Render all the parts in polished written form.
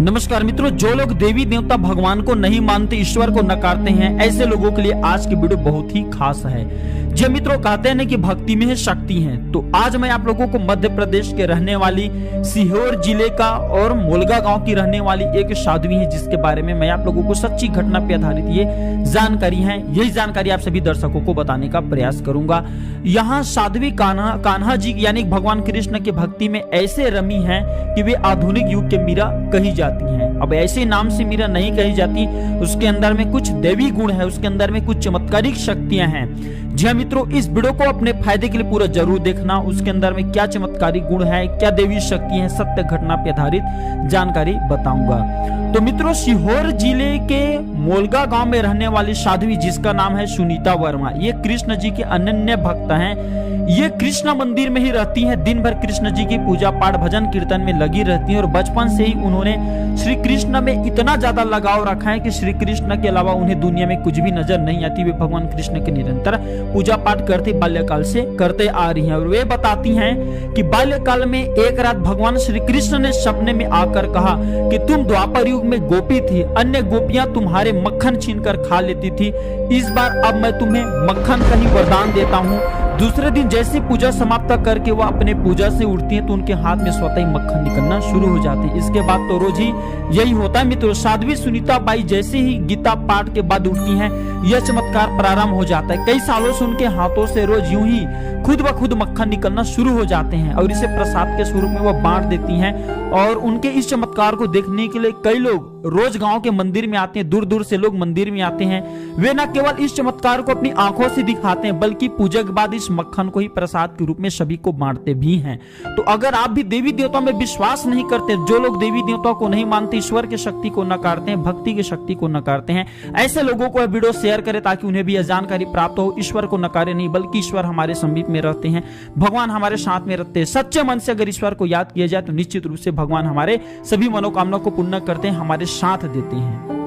नमस्कार मित्रों, जो लोग देवी देवता भगवान को नहीं मानते, ईश्वर को नकारते हैं, ऐसे लोगों के लिए आज की वीडियो बहुत ही खास है। जो मित्रों कहते हैं कि भक्ति में है शक्ति है, तो आज मैं आप लोगों को मध्य प्रदेश के रहने वाली सीहोर जिले का और मोलगा गांव की रहने वाली एक साध्वी है, जिसके बारे में मैं आप लोगों को सच्ची घटना पर आधारित ये जानकारी है, यही जानकारी आप सभी दर्शकों को बताने का प्रयास करूंगा। यहाँ साध्वी कान्हा जी यानी भगवान कृष्ण की भक्ति में ऐसे रमी है कि वे आधुनिक युग के मीरा कही जाती हैं। अब ऐसे नाम से मीरा नहीं कही जाती, उसके अंदर में कुछ दैवी गुण है, उसके अंदर में कुछ चमत्कारिक शक्तियां हैं। जी हाँ मित्रों, इस वीडियो को अपने फायदे के लिए पूरा जरूर देखना। उसके अंदर में क्या चमत्कारिक गुण है, क्या देवी शक्ति है, सत्य घटना पर आधारित जानकारी बताऊंगा। तो मित्रों, सीहोर जिले के मोलगा गांव में रहने वाली साध्वी, जिसका नाम है सुनीता वर्मा, ये कृष्ण जी के अनन्य भक्त हैं। ये कृष्ण मंदिर में ही रहती हैं, दिन भर कृष्ण जी की पूजा पाठ भजन कीर्तन में लगी रहती हैं और बचपन से ही उन्होंने श्री कृष्ण में इतना ज्यादा लगाव रखा है कि श्री कृष्ण के अलावा उन्हें दुनिया में कुछ भी नजर नहीं आती। वे भगवान कृष्ण के निरंतर पूजा पाठ करते बाल्यकाल से करते आ रही हैं और वे बताती हैं कि बाल्यकाल में एक रात भगवान श्री कृष्ण ने सपने में आकर कहा कि तुम द्वापर युग में गोपी थी, अन्य गोपियां तुम्हारे मक्खन छीनकर खा लेती थी, इस बार अब मैं तुम्हें मक्खन का ही वरदान देता हूँ। दूसरे दिन जैसे पूजा समाप्त करके वह अपने पूजा से उठती हैं तो उनके हाथ में स्वतः ही मक्खन निकलना शुरू हो जाते हैं। इसके बाद तो रोज ही यही होता है मित्रों। साध्वी सुनीता बाई जैसे ही गीता पाठ के बाद उठती हैं, यह चमत्कार प्रारंभ हो जाता है। कई सालों से उनके हाथों से रोज यूं ही खुद ब खुद मक्खन निकलना शुरू हो जाते हैं और इसे प्रसाद के स्वरूप में वह बांट देती हैं। और उनके इस चमत्कार को देखने के लिए कई लोग रोज गांव के मंदिर में आते हैं, दूर दूर से लोग मंदिर में आते हैं। वे न केवल इस चमत्कार को अपनी आंखों से दिखाते हैं, बल्कि पूजा के बाद इस मक्खन को ही प्रसाद के रूप में सभी को बांटते भी हैं। तो अगर आप भी देवी देवताओं में विश्वास नहीं करते, जो लोग देवी देवताओं को नहीं मानते, ईश्वर की शक्ति को नकारते हैं, भक्ति की शक्ति को नकारते हैं, ऐसे लोगों को यह वीडियो शेयर करें ताकि उन्हें भी यह जानकारी प्राप्त हो। ईश्वर को नकारे नहीं, बल्कि ईश्वर हमारे समीप में रहते हैं, भगवान हमारे साथ में रहते हैं। सच्चे मन से अगर ईश्वर को याद किया जाए तो निश्चित रूप से भगवान हमारे सभी मनोकामना को पूर्ण करते हैं, हमारे साथ देते हैं।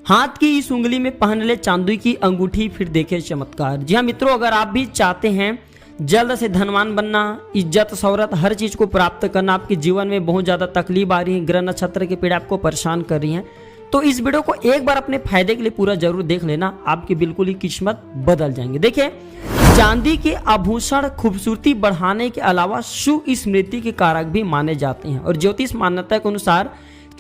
हाथ की इस उंगली में पहन ले चांदी की अंगूठी, फिर देखे चमत्कार। जी हाँ मित्रों, अगर आप भी चाहते हैं जल्द से धनवान बनना, इज्जत शौहरत हर चीज को प्राप्त करना, आपके जीवन में बहुत ज्यादा तकलीफ आ रही है, ग्रह नक्षत्र की पीड़ा आपको परेशान कर रही है, तो इस वीडियो को एक बार अपने फायदे के लिए पूरा जरूर देख लेना, आपकी बिल्कुल ही किस्मत बदल जाएंगे। देखिए, चांदी के आभूषण खूबसूरती बढ़ाने के अलावा शुभ स्मृति के कारक भी माने जाते हैं और ज्योतिष मान्यता के अनुसार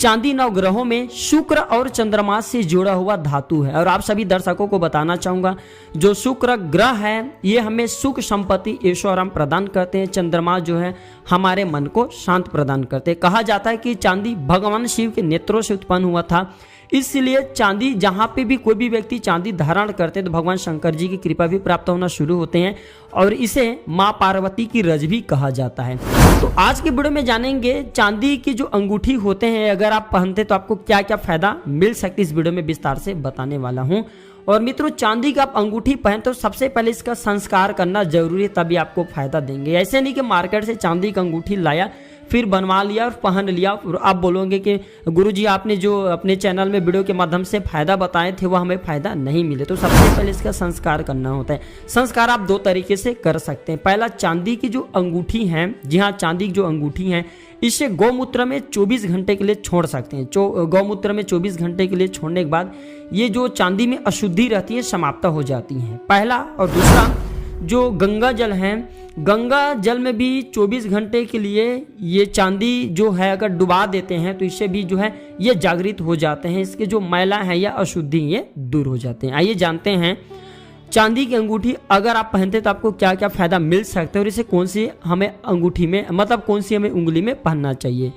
चांदी नवग्रहों में शुक्र और चंद्रमा से जुड़ा हुआ धातु है। और आप सभी दर्शकों को बताना चाहूंगा, जो शुक्र ग्रह है ये हमें सुख संपत्ति ऐश्वर्य प्रदान करते हैं, चंद्रमा जो है हमारे मन को शांत प्रदान करते हैं। कहा जाता है कि चांदी भगवान शिव के नेत्रों से उत्पन्न हुआ था, इसलिए चांदी जहाँ पे भी कोई भी व्यक्ति चांदी धारण करते हैं तो भगवान शंकर जी की कृपा भी प्राप्त होना शुरू होते हैं और इसे माँ पार्वती की रज भी कहा जाता है। तो आज के वीडियो में जानेंगे चांदी की जो अंगूठी होते हैं, अगर आप पहनते तो आपको क्या क्या फायदा मिल सकती है, इस वीडियो में विस्तार से बताने वाला हूँ। और मित्रों, चांदी का आप अंगूठी पहनते हो, सबसे पहले इसका संस्कार करना जरूरी है, तभी आपको फायदा देंगे। ऐसे नहीं कि मार्केट से चांदी का अंगूठी लाया फिर बनवा लिया और पहन लिया और आप बोलोगे कि गुरुजी आपने जो अपने चैनल में वीडियो के माध्यम से फायदा बताए थे वो हमें फायदा नहीं मिले। तो सबसे पहले इसका संस्कार करना होता है। संस्कार आप दो तरीके से कर सकते हैं। पहला, चांदी की जो अंगूठी है, जी हाँ, चांदी की जो अंगूठी है इसे गौमूत्र में 24 घंटे के लिए छोड़ सकते हैं। गौमूत्र में 24 घंटे के लिए छोड़ने के बाद ये जो चांदी में अशुद्धि रहती है समाप्त हो जाती है, पहला। और दूसरा, जो गंगा जल है, गंगा जल में भी 24 घंटे के लिए ये चांदी जो है अगर डुबा देते हैं तो इससे भी जो है ये जागृत हो जाते हैं, इसके जो मैला है या अशुद्धि ये दूर हो जाते हैं। आइए जानते हैं चांदी की अंगूठी अगर आप पहनते तो आपको क्या क्या फायदा मिल सकता है और इसे कौन सी हमें अंगूठी में, मतलब कौन सी हमें उंगली में पहनना चाहिए।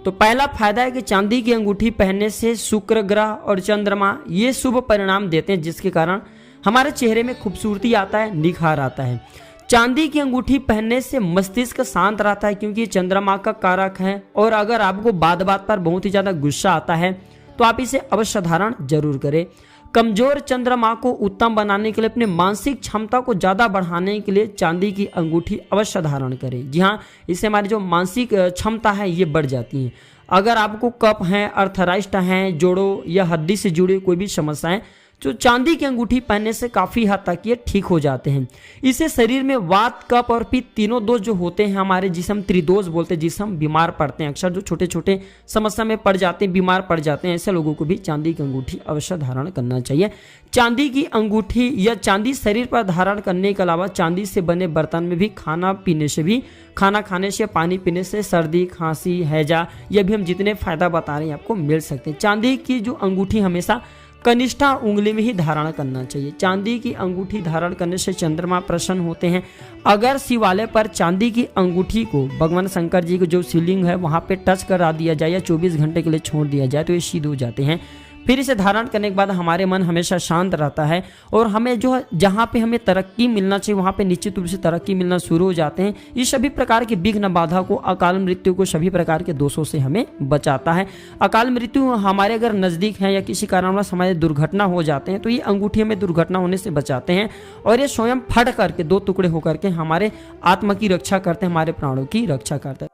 तो पहला फायदा है कि चांदी की अंगूठी पहनने से शुक्र ग्रह और चंद्रमा ये शुभ परिणाम देते हैं, जिसके कारण हमारे चेहरे में खूबसूरती आता है, निखार आता है। चांदी की अंगूठी पहनने से मस्तिष्क शांत रहता है, क्योंकि चंद्रमा का कारक है। और अगर आपको बात बात पर बहुत ही ज्यादा गुस्सा आता है तो आप इसे अवश्य धारण जरूर करें। कमजोर चंद्रमा को उत्तम बनाने के लिए, अपने मानसिक क्षमता को ज्यादा बढ़ाने के लिए चांदी की अंगूठी अवश्य धारण करें। जी हाँ, इससे हमारी जो मानसिक क्षमता है ये बढ़ जाती है। अगर आपको कफ है, अर्थराइट है, जोड़ों या हड्डी से जुड़ी कोई भी समस्याएं जो चांदी की अंगूठी पहनने से काफ़ी हद तक ये ठीक हो जाते हैं। इससे शरीर में वात, कफ और पित्त तीनों दोष जो होते हैं हमारे, जिसे हम त्रिदोष बोलते हैं, जिससे हम बीमार पड़ते हैं, अक्सर जो छोटे छोटे समस्या में पड़ जाते हैं, बीमार पड़ जाते हैं, ऐसे लोगों को भी चांदी की अंगूठी अवश्य धारण करना चाहिए। चांदी की अंगूठी या चांदी शरीर पर धारण करने के अलावा चांदी से बने बर्तन में भी खाना खाने से, पानी पीने से सर्दी, खांसी, हैजा, ये भी हम जितने फायदा बता रहे हैं आपको मिल सकते हैं। चांदी की जो अंगूठी हमेशा कनिष्ठा उंगली में ही धारण करना चाहिए। चांदी की अंगूठी धारण करने से चंद्रमा प्रसन्न होते हैं। अगर शिवालय पर चांदी की अंगूठी को भगवान शंकर जी को जो शिवलिंग है वहां पे टच करा दिया जाए या 24 घंटे के लिए छोड़ दिया जाए तो ये सिद्ध हो जाते हैं। फिर इसे धारण करने के बाद हमारे मन हमेशा शांत रहता है और हमें जो जहाँ पे हमें तरक्की मिलना चाहिए वहाँ पे निश्चित रूप से तरक्की मिलना शुरू हो जाते हैं। ये सभी प्रकार के विघ्न, बाधा को, अकाल मृत्यु को, सभी प्रकार के दोषों से हमें बचाता है। अकाल मृत्यु हमारे अगर नज़दीक है या किसी कारणवश हमारे दुर्घटना हो जाते हैं तो ये अंगूठी हमें दुर्घटना होने से बचाते हैं और ये स्वयं फट करके 2 टुकड़े होकर के हमारे आत्मा की रक्षा करते हैं, हमारे प्राणों की रक्षा करते हैं।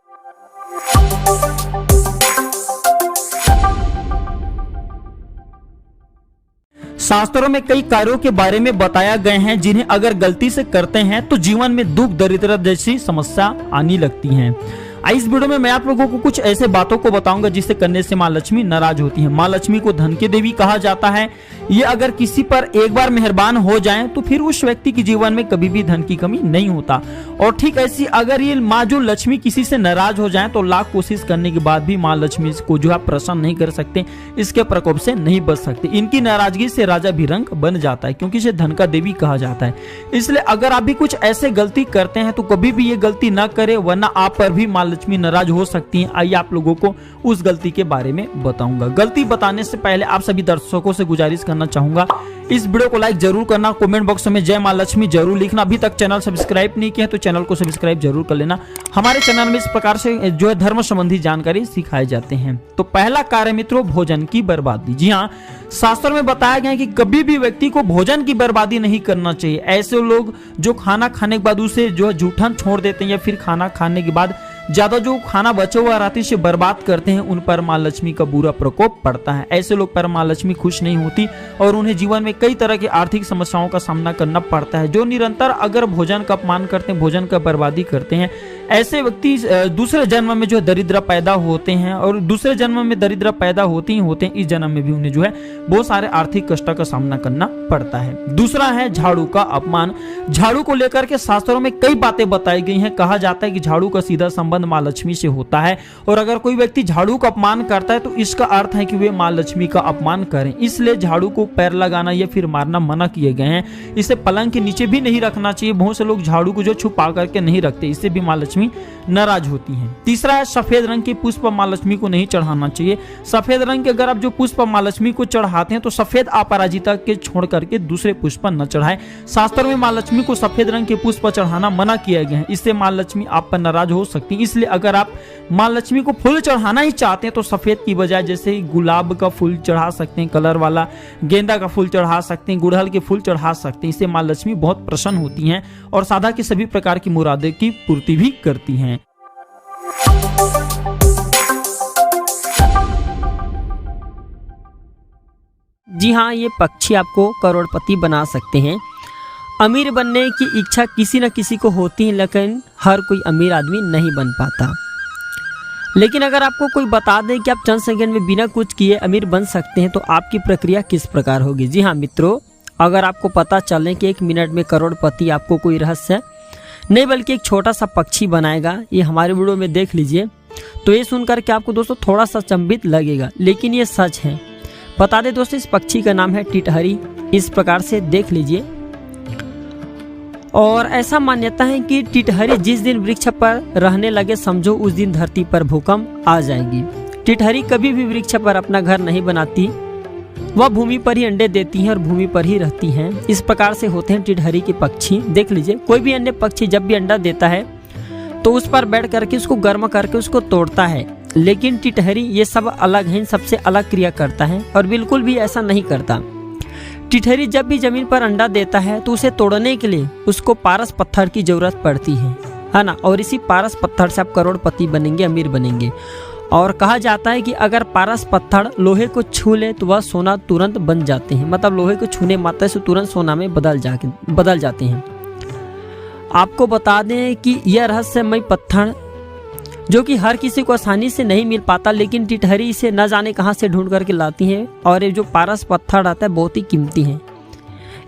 शास्त्रों में कई कार्यों के बारे में बताया गए हैं जिन्हें अगर गलती से करते हैं तो जीवन में दुख, दरिद्रता जैसी समस्या आने लगती हैं। इस वीडियो में मैं आप लोगों को कुछ ऐसे बातों को बताऊंगा जिसे करने से माँ लक्ष्मी नाराज होती है। माँ लक्ष्मी को धन की देवी कहा जाता है। ये अगर किसी पर एक बार मेहरबान हो जाएं तो फिर उस व्यक्ति के जीवन में कभी भी धन की कमी नहीं होता। और ठीक ऐसी अगर ये माँ जो लक्ष्मी किसी से नाराज हो जाए तो लाख कोशिश करने के बाद भी माँ लक्ष्मी को जो है प्रसन्न नहीं कर सकते, इसके प्रकोप से नहीं बच सकते। इनकी नाराजगी से राजा भी रंक बन जाता है क्योंकि इसे धन का देवी कहा जाता है। इसलिए अगर आप भी कुछ ऐसे गलती करते हैं तो कभी भी ये गलती ना करें, वरना आप पर भी माँ लक्ष्मी नाराज हो सकती हैं। आइए आप लोगों को उस गलती के बारे में बताऊंगा। गलती बताने से पहले आप सभी दर्शकों से गुजारिश करना चाहूंगा, इस वीडियो को लाइक जरूर करना, कमेंट बॉक्स में जय मां लक्ष्मी जरूर लिखना। अभी तक चैनल सब्सक्राइब नहीं किया तो चैनल को सब्सक्राइब जरूर कर लेना। हमारे चैनल में इस प्रकार से जो है धर्म संबंधी जानकारी सिखाए जाते हैं। तो पहला कार्य मित्रों, भोजन की बर्बादी। जी हाँ, शास्त्रों में बताया गया है कि कभी भी व्यक्ति को भोजन की बर्बादी नहीं करना चाहिए। ऐसे लोग जो खाना खाने के बाद उसे जो है जूठन छोड़ देते हैं या फिर खाना खाने के बाद ज्यादा जो खाना बचा हुआ रहती है बर्बाद करते हैं, उन पर माँ लक्ष्मी का बुरा प्रकोप पड़ता है। ऐसे लोग पर माँ लक्ष्मी खुश नहीं होती और उन्हें जीवन में कई तरह की आर्थिक समस्याओं का सामना करना पड़ता है। जो निरंतर अगर भोजन का अपमान करते हैं, भोजन का बर्बादी करते हैं, ऐसे व्यक्ति दूसरे जन्म में जो है दरिद्र पैदा होते हैं और दूसरे जन्म में दरिद्र पैदा होते हैं, इस जन्म में भी उन्हें जो है बहुत सारे आर्थिक कष्टों का सामना करना पड़ता है। दूसरा है झाड़ू का अपमान। झाड़ू को लेकर के शास्त्रों में कई बातें बताई गई हैं। कहा जाता है कि झाड़ू का सीधा संबंध माँ लक्ष्मी से होता है और अगर कोई व्यक्ति झाड़ू का अपमान करता है तो इसका अर्थ है कि वे माँ लक्ष्मी का अपमान करें। इसलिए झाड़ू को पैर लगाना या फिर मारना मना किए गए हैं। इसे पलंग के नीचे भी नहीं रखना चाहिए। बहुत से लोग झाड़ू को जो छुपा करके नहीं रखते, इससे भी माँ लक्ष्मी नाराज होती हैं। तीसरा है सफेद रंग के पुष्प माँ लक्ष्मी को नहीं चढ़ाना चाहिए। सफेद रंग के अगर आप जो पुष्प माँ लक्ष्मी को चढ़ाते हैं तो सफेद अपराजिता के छोड़ करके दूसरे पुष्प न चढ़ाएं। शास्त्रों में माँ लक्ष्मी को सफेद रंग के पुष्प चढ़ाना मना किया गया है। इससे माँ लक्ष्मी आप पर नाराज हो सकती है। इसलिए अगर आप माँ लक्ष्मी को फूल चढ़ाना ही चाहते हैं तो सफेद की बजाय जैसे गुलाब का फूल चढ़ा सकते हैं, कलर वाला गेंदा का फूल चढ़ा सकते हैं, गुड़हल के फूल चढ़ा सकते हैं। इससे माँ लक्ष्मी बहुत प्रसन्न होती हैं और सादा की सभी प्रकार की मुरादे की पूर्ति भी करती हैं। जी हाँ, ये पक्षी आपको करोड़पति बना सकते हैं। अमीर बनने की इच्छा किसी न किसी को होती है, लेकिन हर कोई अमीर आदमी नहीं बन पाता। लेकिन अगर आपको कोई बता दे कि आप चंद सेकंड में बिना कुछ किए अमीर बन सकते हैं तो आपकी प्रक्रिया किस प्रकार होगी। जी हाँ मित्रों, अगर आपको पता चले कि 1 मिनट में करोड़पति आपको कोई रहस्य नहीं बल्कि एक छोटा सा पक्षी बनाएगा, ये हमारे वीडियो में देख लीजिए, तो ये सुनकर के आपको दोस्तों थोड़ा सा चंभित लगेगा, लेकिन ये सच है। बता दें दोस्तों, इस पक्षी का नाम है टिटहरी। इस प्रकार से देख लीजिए। और ऐसा मान्यता है कि टिटहरी जिस दिन वृक्ष पर रहने लगे, समझो उस दिन धरती पर भूकंप आ जाएगी। टिटहरी कभी भी वृक्ष पर अपना घर नहीं बनाती, वह भूमि पर ही अंडे देती हैं और भूमि पर ही रहती हैं। इस प्रकार से होते हैं टिटहरी के पक्षी। देख लीजिए, कोई भी अन्य पक्षी जब भी अंडा देता है तो उस पर बैठ करके उसको गर्म करके उसको तोड़ता है, लेकिन टिटहरी ये सब अलग है, सबसे अलग क्रिया करता है और बिल्कुल भी ऐसा नहीं करता। टिटहरी जब भी जमीन पर अंडा देता है तो उसे तोड़ने के लिए उसको पारस पत्थर की जरूरत पड़ती है ना। और इसी पारस पत्थर से आप करोड़पति बनेंगे, अमीर बनेंगे। और कहा जाता है कि अगर पारस पत्थर लोहे को छू ले तो वह सोना तुरंत बन जाते हैं, मतलब लोहे को छूने मात्र से तुरंत सोना में बदल जाते हैं। आपको बता दें कि यह रहस्यमय पत्थर जो कि हर किसी को आसानी से नहीं मिल पाता, लेकिन टिटहरी इसे न जाने कहां से ढूंढ करके लाती हैं। और ये जो पारस पत्थर आता है बहुत ही कीमती है,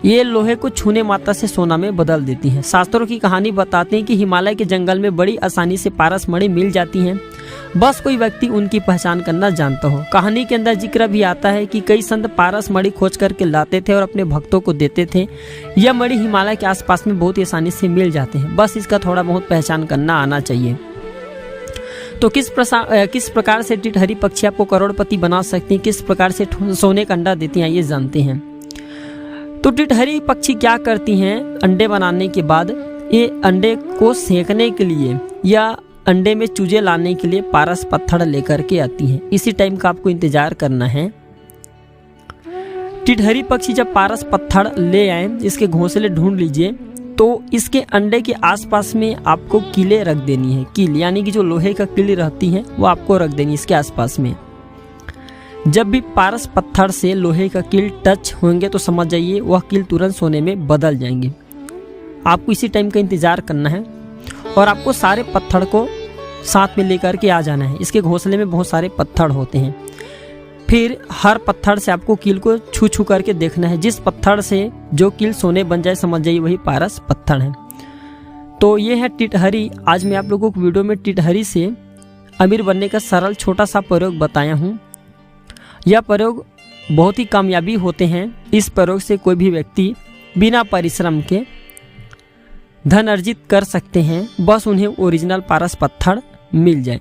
ये लोहे को छूने मात्र से सोना में बदल देती हैं। शास्त्रों की कहानी बताते हैं कि हिमालय के जंगल में बड़ी आसानी से पारस मणि मिल जाती हैं, बस कोई व्यक्ति उनकी पहचान करना जानता हो। कहानी के अंदर जिक्र भी आता है कि कई संत पारस मणि खोज करके लाते थे और अपने भक्तों को देते थे। यह मणि हिमालय के आसपास में बहुत ही आसानी से मिल जाते हैं, बस इसका थोड़ा बहुत पहचान करना आना चाहिए। तो किस प्रकार से टिटहरी पक्षी आपको करोड़पति बना सकती है, किस प्रकार से सोने का अंडा देती हैं, ये जानते हैं। तो टिटहरी पक्षी क्या करती हैं, अंडे बनाने के बाद ये अंडे को सेकने के लिए या अंडे में चूजे लाने के लिए पारस पत्थर लेकर के आती हैं। इसी टाइम का आपको इंतजार करना है। टिटहरी पक्षी जब पारस पत्थर ले आए, इसके घोंसले ढूंढ लीजिए, तो इसके अंडे के आसपास में आपको कीले रख देनी है। कील यानी कि जो लोहे का कील रहती है वो आपको रख देनी इसके आसपास में। जब भी पारस पत्थर से लोहे का कील टच होंगे तो समझ जाइए वह कील तुरंत सोने में बदल जाएंगे। आपको इसी टाइम का इंतजार करना है और आपको सारे पत्थर को साथ में लेकर के आ जाना है। इसके घोंसले में बहुत सारे पत्थर होते हैं, फिर हर पत्थर से आपको कील को छू छू करके देखना है। जिस पत्थर से जो कील सोने बन जाए समझ जाइए वही पारस पत्थर है। तो ये है टिटहरी। आज मैं आप लोगों को वीडियो में टिटहरी से अमीर बनने का सरल छोटा सा प्रयोग बताया हूँ। यह प्रयोग बहुत ही कामयाबी होते हैं। इस प्रयोग से कोई भी व्यक्ति बिना परिश्रम के धन अर्जित कर सकते हैं, बस उन्हें ओरिजिनल पारस पत्थर मिल जाए।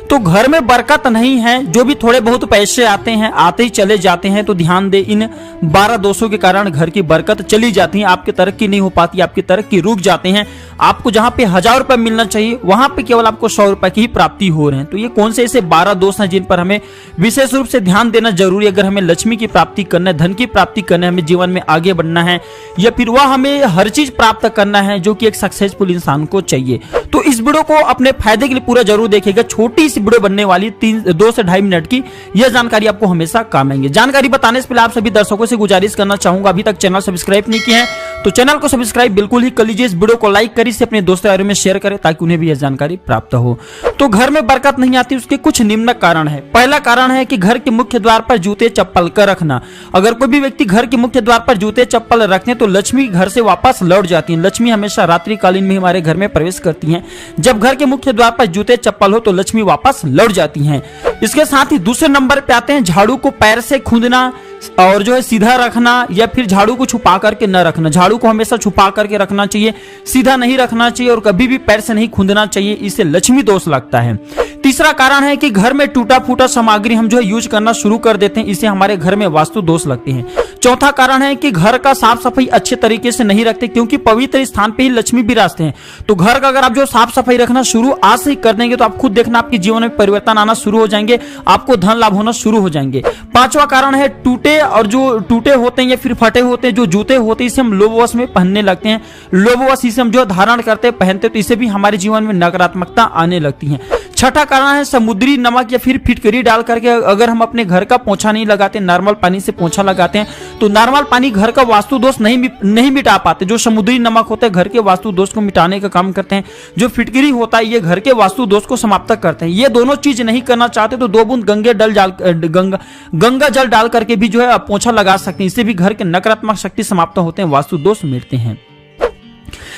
तो घर में बरकत नहीं है, जो भी थोड़े बहुत पैसे आते हैं आते ही चले जाते हैं, तो ध्यान दे इन 12 दोषों के कारण घर की बरकत चली जाती है, आपकी तरक्की नहीं हो पाती, आपकी तरक्की रुक जाते हैं। आपको जहां पे 1000 रुपए मिलना चाहिए वहां पे केवल आपको 100 रुपए की ही प्राप्ति हो रहे हैं। तो ये कौन से ऐसे 12 दोष हैं जिन पर हमें विशेष रूप से ध्यान देना जरूरी है। अगर हमें लक्ष्मी की प्राप्ति करना है, धन की प्राप्ति करना है, हमें जीवन में आगे बढ़ना है, या फिर वह हमें हर चीज प्राप्त करना है जो कि एक सक्सेसफुल इंसान को चाहिए। तो इस वीडियो को अपने फायदे के लिए पूरा जरूर देखिएगा। छोटी सी वीडियो बनने वाली 2 से 2.5 मिनट की, यह जानकारी आपको हमेशा काम आएंगे। जानकारी बताने से पहले आप सभी दर्शकों से गुजारिश करना चाहूंगा, अभी तक चैनल सब्सक्राइब नहीं किया है तो चैनल को सब्सक्राइब बिल्कुल ही कर लीजिए। इस वीडियो को लाइक करिए, अपने दोस्तों यारों में शेयर करें ताकि उन्हें भी यह जानकारी प्राप्त हो। तो घर में बरकत नहीं आती, उसके कुछ निम्न कारण है। पहला कारण है कि घर के मुख्य द्वार पर जूते चप्पल का रखना। अगर कोई भी व्यक्ति घर के मुख्य द्वार पर जूते चप्पल रखते तो लक्ष्मी घर से वापस लौट जाती है। लक्ष्मी हमेशा रात्रिकालीन में हमारे घर में प्रवेश करती है। जब घर के मुख्य द्वार पर जूते चप्पल हो तो लक्ष्मी वापस लौट जाती है। इसके साथ ही दूसरे नंबर पे आते हैं झाड़ू को पैर से खूंदना और जो है सीधा रखना, या फिर झाड़ू को छुपा करके न रखना। झाड़ू को हमेशा छुपा करके रखना चाहिए, सीधा नहीं रखना चाहिए और कभी भी पैर से नहीं खूंदना चाहिए, इससे लक्ष्मी दोष लगता है। तीसरा कारण है कि घर में टूटा फूटा सामग्री हम जो है यूज करना शुरू कर देते हैं, इससे हमारे घर में वास्तु दोष लगते हैं। चौथा कारण है कि घर का साफ सफाई अच्छे तरीके से नहीं रखते, क्योंकि पवित्र स्थान पे ही लक्ष्मी विराजते हैं। तो घर का अगर आप जो साफ सफाई रखना शुरू आज से कर देंगे तो आप खुद देखना आपके जीवन में परिवर्तन आना शुरू हो जाएंगे, आपको धन लाभ होना शुरू हो जाएंगे। पांचवा कारण है टूटे और जो टूटे होते हैं या फिर फटे होते हैं जो जूते होते हैं, इसे हम लोभवश में पहनने लगते हैं। लोभवश इसे हम जो धारण करते पहनते तो इसे भी हमारे जीवन में नकारात्मकता आने लगती है। छठा कारण है समुद्री नमक या फिर फिटकरी डाल करके अगर हम अपने घर का पोछा नहीं लगाते, नॉर्मल पानी से पोछा लगाते हैं तो नॉर्मल पानी घर का वास्तु दोष नहीं मिटा पाते। जो समुद्री नमक होता है घर के वास्तु दोष को मिटाने का काम करते हैं, जो फिटकरी होता है ये घर के वास्तु दोष को समाप्त करते हैं। ये दोनों चीज नहीं करना चाहते तो 2 बूंद गंगा जल डाल करके भी जो है पोछा लगा सकते हैं, इससे भी घर के नकारात्मक शक्ति समाप्त होते हैं, वास्तु दोष मिटते हैं।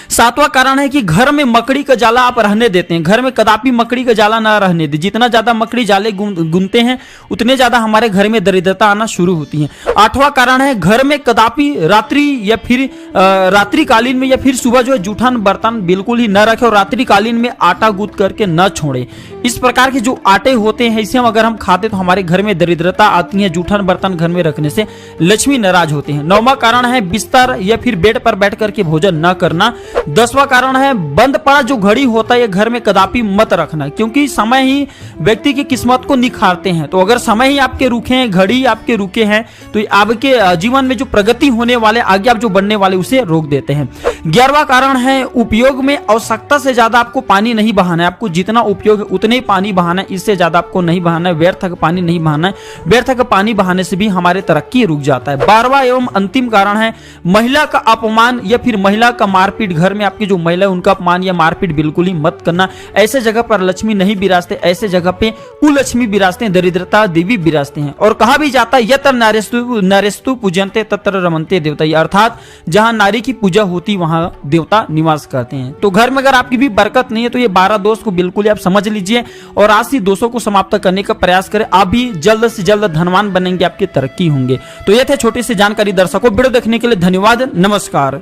सातवां कारण है कि घर में मकड़ी का जाला आप रहने देते हैं। घर में कदापि मकड़ी का जाला ना रहने दे। जितना ज्यादा मकड़ी जाले गुनते हैं उतने ज्यादा हमारे घर में दरिद्रता आना शुरू होती है। आठवां कारण है घर में कदापि रात्रि या फिर रात्रिकालीन में या फिर सुबह जो है जूठन बर्तन बिल्कुल ही न रखे और रात्रिकालीन में आटा गूंथ करके न छोड़े। इस प्रकार के जो आटे होते हैं इसे अगर हम खाते तो हमारे घर में दरिद्रता आती है। जूठन बर्तन घर में रखने से लक्ष्मी नाराज होते हैं। 9वां कारण है बिस्तर या फिर बेड पर बैठ करके भोजन न करना। 10वां कारण है बंद पड़ा जो घड़ी होता है ये घर में कदापि मत रखना, क्योंकि समय ही व्यक्ति की किस्मत को निखारते हैं। तो अगर समय ही आपके रुके हैं, घड़ी आपके रुके हैं, तो ये आपके जीवन में जो प्रगति होने वाले, आगे आप जो बढ़ने वाले, उसे रोक देते हैं। 11वां कारण है उपयोग में आवश्यकता से ज्यादा आपको पानी नहीं बहाना है। आपको जितना उपयोग है उतने ही पानी बहाना है, इससे ज्यादा आपको नहीं बहाना है। व्यर्थ का पानी नहीं बहाना है, व्यर्थ का पानी बहाने से भी हमारे तरक्की रुक जाता है। 12वां एवं अंतिम कारण है महिला का अपमान या फिर महिला का मारपीट। घर में आपकी जो महिला है उनका अपमान या मारपीट बिल्कुल ही मत करना। ऐसे जगह पर लक्ष्मी नहीं विराजते, ऐसे जगह पे कुलक्ष्मी विराजते हैं, दरिद्रता देवी विराजते हैं। और कहा भी जाता है यत्र नारेस्तु पूजन्ते तत्र रमन्ते देवता, अर्थात जहां नारी की पूजा होती वहां देवता निवास करते हैं। तो घर में अगर आपकी भी बरकत नहीं है तो ये 12 दोष को बिल्कुल आप समझ लीजिए और आज से दोषों को समाप्त करने का प्रयास करें। आप भी जल्द से जल्द धनवान बनेंगे, आपकी तरक्की होंगे। तो ये थे छोटी सी जानकारी। दर्शकों, वीडियो देखने के लिए धन्यवाद। नमस्कार।